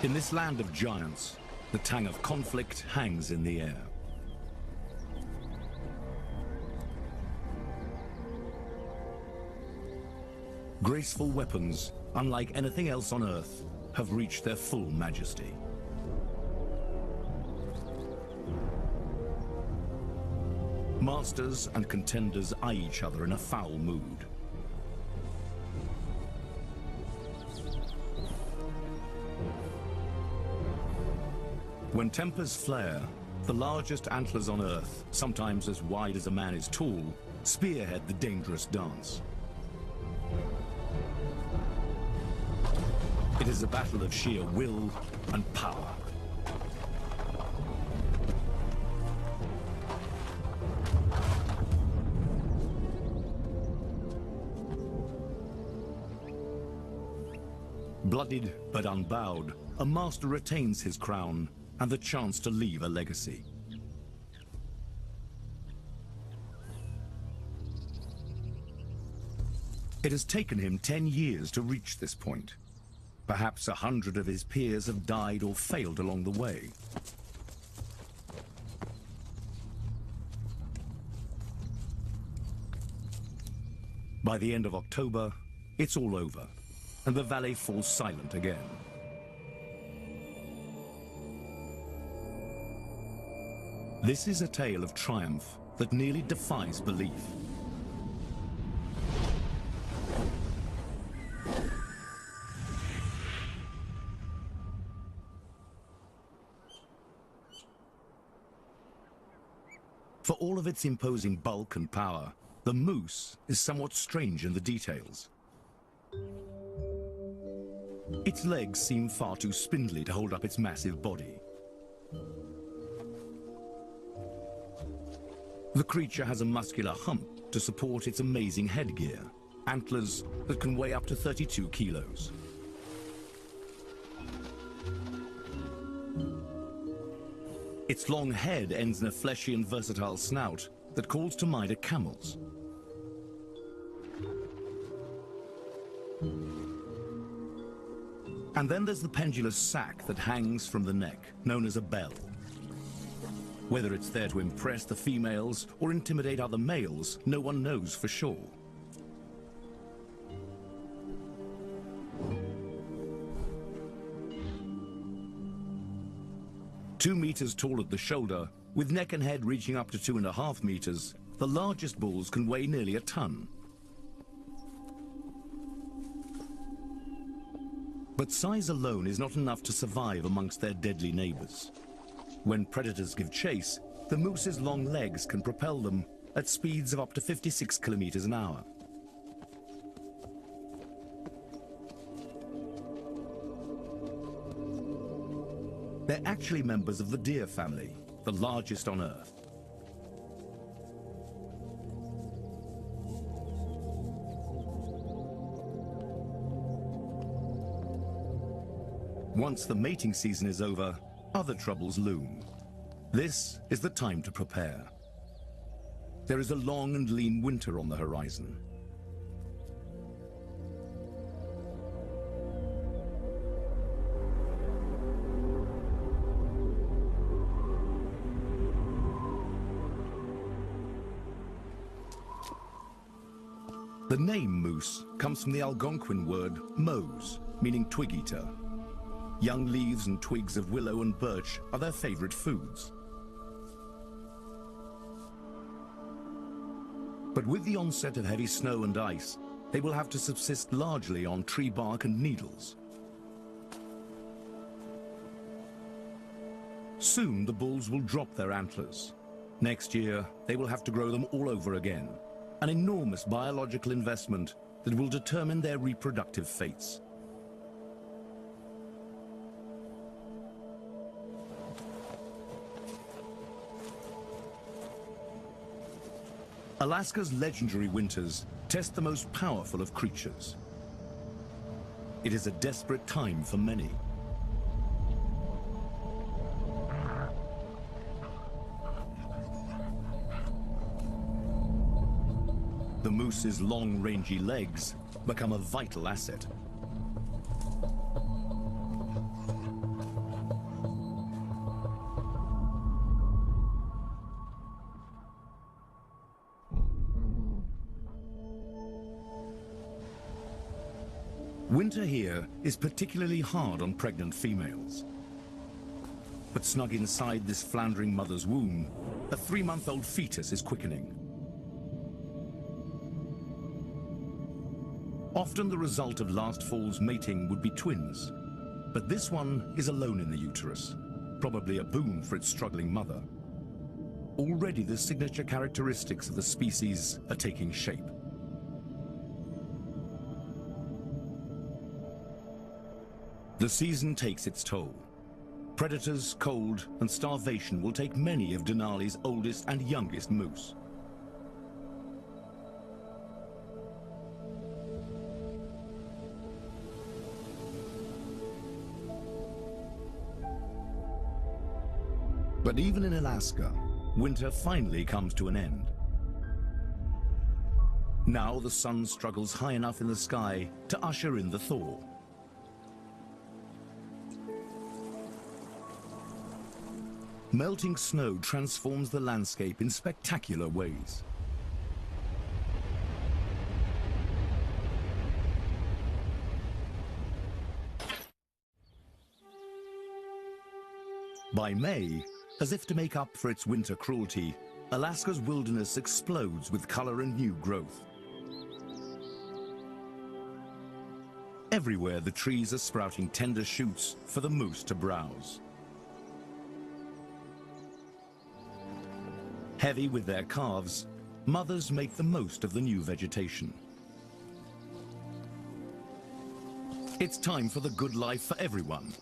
In this land of giants, the tang of conflict hangs in the air. Graceful weapons, unlike anything else on Earth, have reached their full majesty. Masters and contenders eye each other in a foul mood. When tempers flare, the largest antlers on Earth, sometimes as wide as a man is tall, spearhead the dangerous dance. It is a battle of sheer will and power. Bloodied but unbowed, a master retains his crown and the chance to leave a legacy. It has taken him 10 years to reach this point. Perhaps 100 of his peers have died or failed along the way. By the end of October, it's all over, and the valley falls silent again. This is a tale of triumph that nearly defies belief. For all of its imposing bulk and power, the moose is somewhat strange in the details. Its legs seem far too spindly to hold up its massive body. The creature has a muscular hump to support its amazing headgear, antlers that can weigh up to 32 kilos. Its long head ends in a fleshy and versatile snout that calls to mind a camel's. And then there's the pendulous sac that hangs from the neck, known as a bell. Whether it's there to impress the females or intimidate other males, no one knows for sure. Two meters tall at the shoulder, with neck and head reaching up to 2.5 meters, the largest bulls can weigh nearly a ton. But size alone is not enough to survive amongst their deadly neighbors. When predators give chase, the moose's long legs can propel them at speeds of up to 56 kilometers an hour. They're actually members of the deer family, the largest on Earth. Once the mating season is over, other troubles loom. This is the time to prepare. There is a long and lean winter on the horizon. The name moose comes from the Algonquin word mose, meaning twig eater. Young leaves and twigs of willow and birch are their favorite foods. But with the onset of heavy snow and ice, they will have to subsist largely on tree bark and needles. Soon the bulls will drop their antlers. Next year, they will have to grow them all over again. An enormous biological investment that will determine their reproductive fates. Alaska's legendary winters test the most powerful of creatures. It is a desperate time for many. The moose's long, rangy legs become a vital asset. Winter here is particularly hard on pregnant females. But snug inside this floundering mother's womb, a 3-month-old fetus is quickening. Often the result of last fall's mating would be twins, but this one is alone in the uterus, probably a boon for its struggling mother. Already the signature characteristics of the species are taking shape. The season takes its toll. Predators, cold, and starvation will take many of Denali's oldest and youngest moose. But even in Alaska, winter finally comes to an end. Now the sun struggles high enough in the sky to usher in the thaw. Melting snow transforms the landscape in spectacular ways. By May, as if to make up for its winter cruelty, Alaska's wilderness explodes with color and new growth. Everywhere the trees are sprouting tender shoots for the moose to browse. Heavy with their calves, mothers make the most of the new vegetation. It's time for the good life for everyone,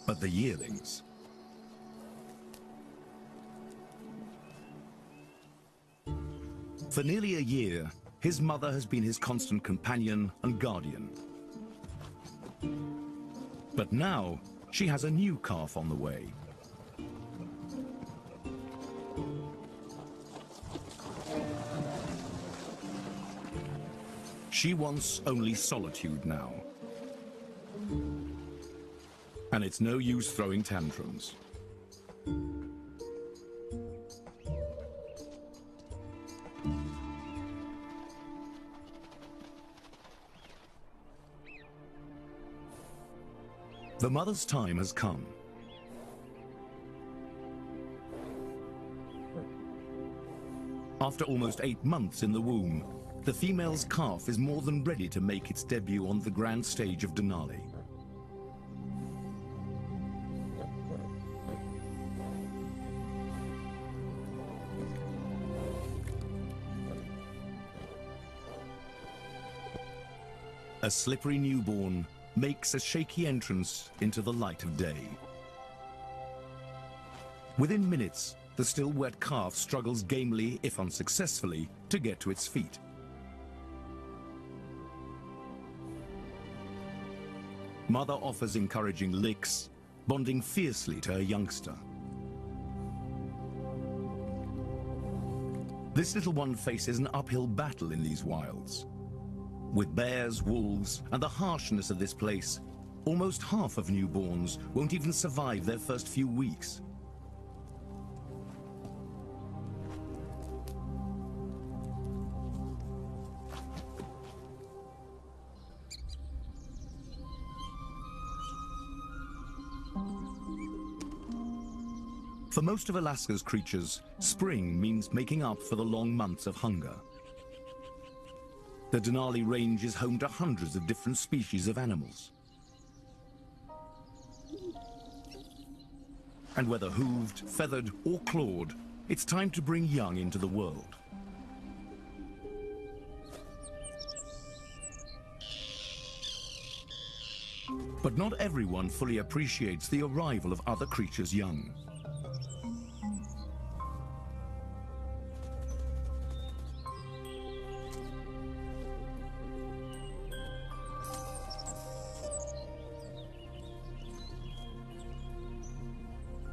but the yearlings. For nearly a year, his mother has been his constant companion and guardian. But now, she has a new calf on the way. She wants only solitude now. And it's no use throwing tantrums. The mother's time has come. After almost 8 months in the womb, the female's calf is more than ready to make its debut on the grand stage of Denali. A slippery newborn makes a shaky entrance into the light of day. Within minutes, the still wet calf struggles gamely, if unsuccessfully, to get to its feet. Mother offers encouraging licks, bonding fiercely to her youngster. This little one faces an uphill battle in these wilds. With bears, wolves, and the harshness of this place, almost half of newborns won't even survive their first few weeks. For most of Alaska's creatures, spring means making up for the long months of hunger. The Denali Range is home to hundreds of different species of animals. And whether hooved, feathered, or clawed, it's time to bring young into the world. But not everyone fully appreciates the arrival of other creatures' young.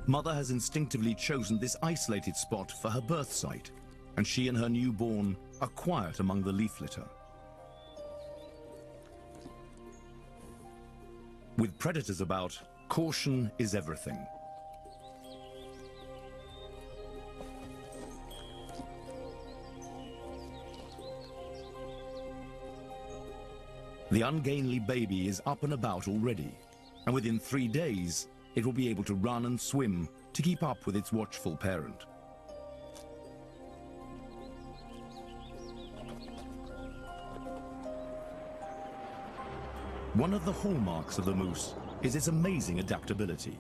Mother has instinctively chosen this isolated spot for her birth site, and she and her newborn are quiet among the leaf litter. With predators about, caution is everything. The ungainly baby is up and about already, and within 3 days, it will be able to run and swim to keep up with its watchful parent. One of the hallmarks of the moose is its amazing adaptability.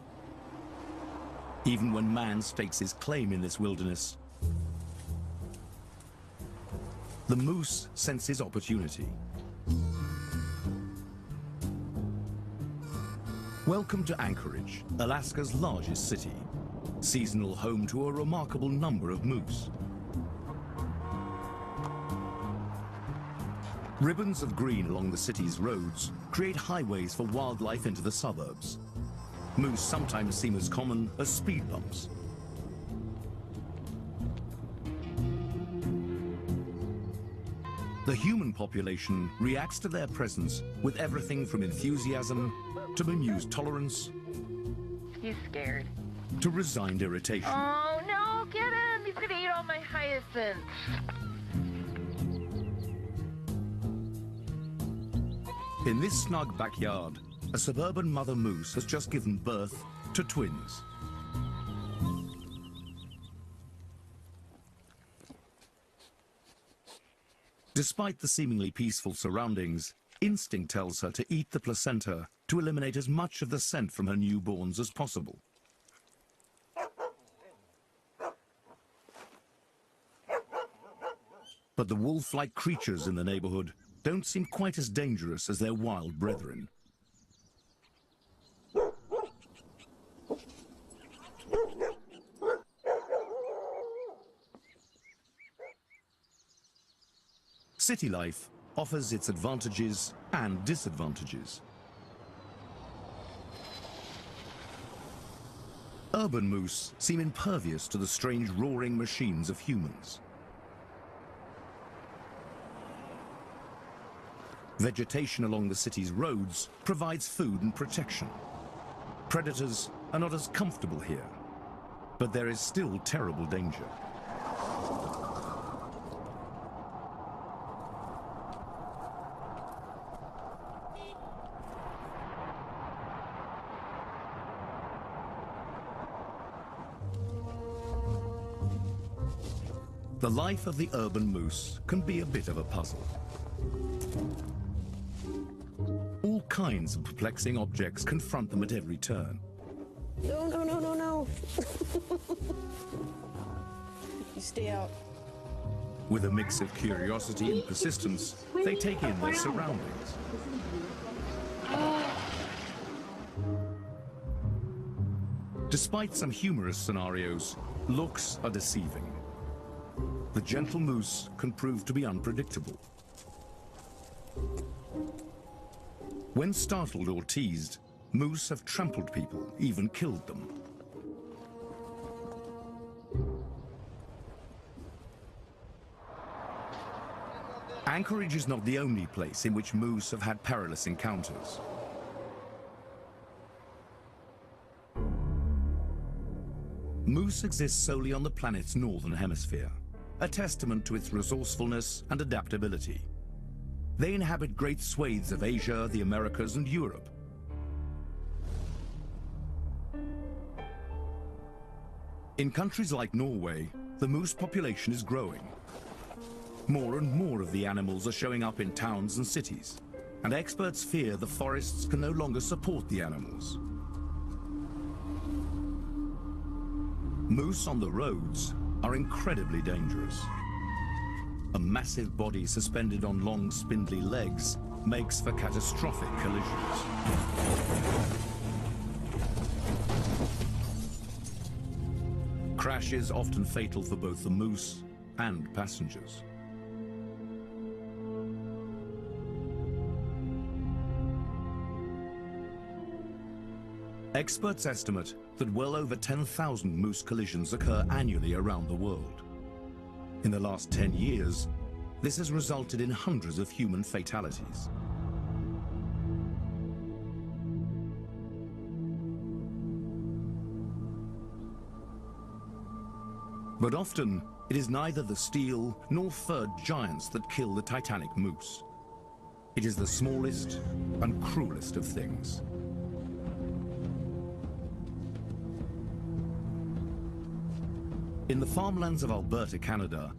Even when man stakes his claim in this wilderness, the moose senses opportunity. Welcome to Anchorage, Alaska's largest city, seasonal home to a remarkable number of moose. Ribbons of green along the city's roads create highways for wildlife into the suburbs. Moose sometimes seem as common as speed bumps. The human population reacts to their presence with everything from enthusiasm to bemused tolerance. He's scared. To resigned irritation. Oh no, get him! He's gonna eat all my hyacinths. In this snug backyard, a suburban mother moose has just given birth to twins. Despite the seemingly peaceful surroundings, instinct tells her to eat the placenta to eliminate as much of the scent from her newborns as possible. But the wolf-like creatures in the neighborhood don't seem quite as dangerous as their wild brethren. City life offers its advantages and disadvantages. Urban moose seem impervious to the strange roaring machines of humans. Vegetation along the city's roads provides food and protection. Predators are not as comfortable here, but there is still terrible danger. The life of the urban moose can be a bit of a puzzle. All kinds of perplexing objects confront them at every turn. No, no, no, no, no. You stay out. With a mix of curiosity and persistence, they take in their surroundings. Despite some humorous scenarios, looks are deceiving. The gentle moose can prove to be unpredictable. When startled or teased, moose have trampled people, even killed them. Anchorage is not the only place in which moose have had perilous encounters. Moose exists solely on the planet's Northern Hemisphere, a testament to its resourcefulness and adaptability. They inhabit great swathes of Asia, the Americas, and Europe. In countries like Norway, the moose population is growing. More and more of the animals are showing up in towns and cities, and experts fear the forests can no longer support the animals. Moose on the roads are incredibly dangerous. A massive body suspended on long, spindly legs makes for catastrophic collisions. Crashes often fatal for both the moose and passengers. Experts estimate that well over 10,000 moose collisions occur annually around the world. In the last 10 years, this has resulted in hundreds of human fatalities. But often, it is neither the steel nor furred giants that kill the titanic moose. It is the smallest and cruelest of things. In the farmlands of Alberta, Canada,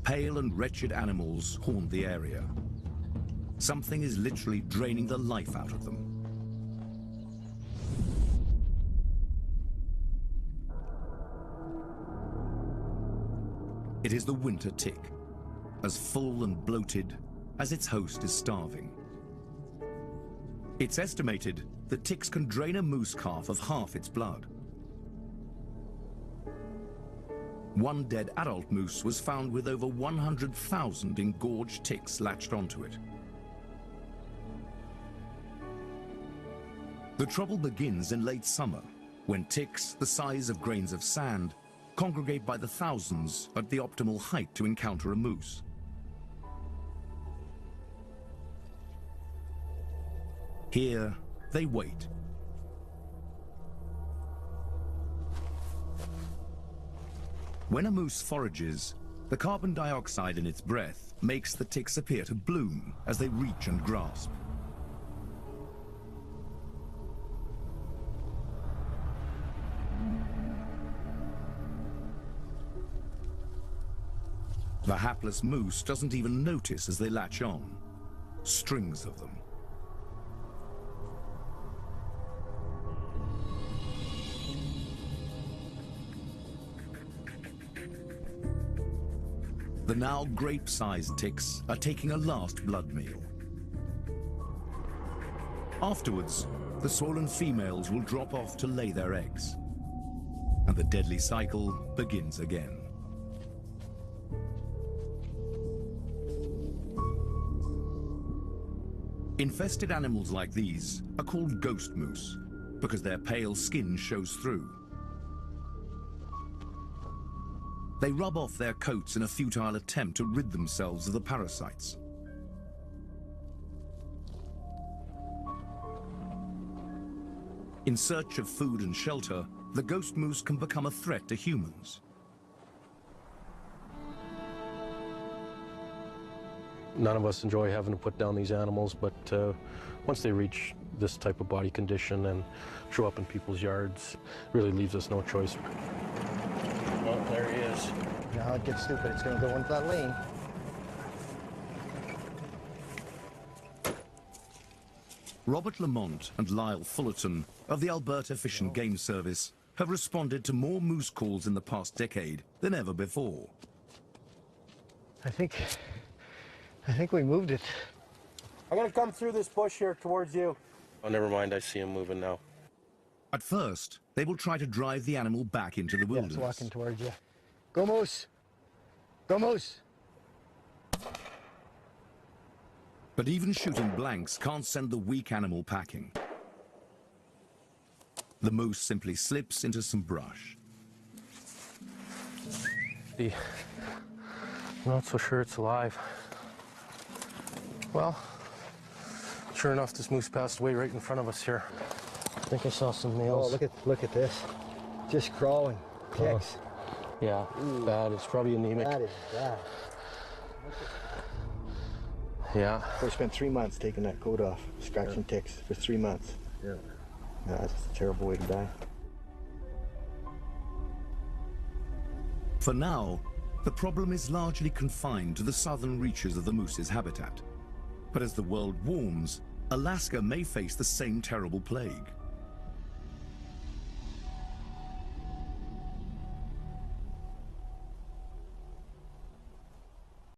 pale and wretched animals haunt the area. Something is literally draining the life out of them. It is the winter tick, as full and bloated as its host is starving. It's estimated that ticks can drain a moose calf of half its blood. One dead adult moose was found with over 100,000 engorged ticks latched onto it. The trouble begins in late summer, when ticks, the size of grains of sand, congregate by the thousands at the optimal height to encounter a moose. Here, they wait. When a moose forages, the carbon dioxide in its breath makes the ticks appear to bloom as they reach and grasp. The hapless moose doesn't even notice as they latch on. Strings of them. The now grape-sized ticks are taking a last blood meal. Afterwards, the swollen females will drop off to lay their eggs, and the deadly cycle begins again. Infested animals like these are called ghost moose because their pale skin shows through. They rub off their coats in a futile attempt to rid themselves of the parasites. In search of food and shelter, the ghost moose can become a threat to humans. None of us enjoy having to put down these animals, but once they reach this type of body condition and show up in people's yards, it really leaves us no choice. Oh, there he is. Now it gets stupid. It's going to go into that lane. Robert Lamont and Lyle Fullerton of the Alberta Fish and Game Service have responded to more moose calls in the past decade than ever before. I think we moved it. I'm going to come through this bush here towards you. Oh, never mind. I see him moving now. At first, they will try to drive the animal back into the wilderness. Yeah, it's walking towards you. Go moose! Go moose! But even shooting blanks can't send the weak animal packing. The moose simply slips into some brush. I'm not so sure it's alive. Well, sure enough, this moose passed away right in front of us here. I think I saw some nails. Oh, look at this. Just crawling. Ticks. Yeah, bad. It's probably anemic. That is bad. Yeah. We spent 3 months taking that coat off, scratching ticks for 3 months. Yeah. That's a terrible way to die. For now, the problem is largely confined to the southern reaches of the moose's habitat. But as the world warms, Alaska may face the same terrible plague.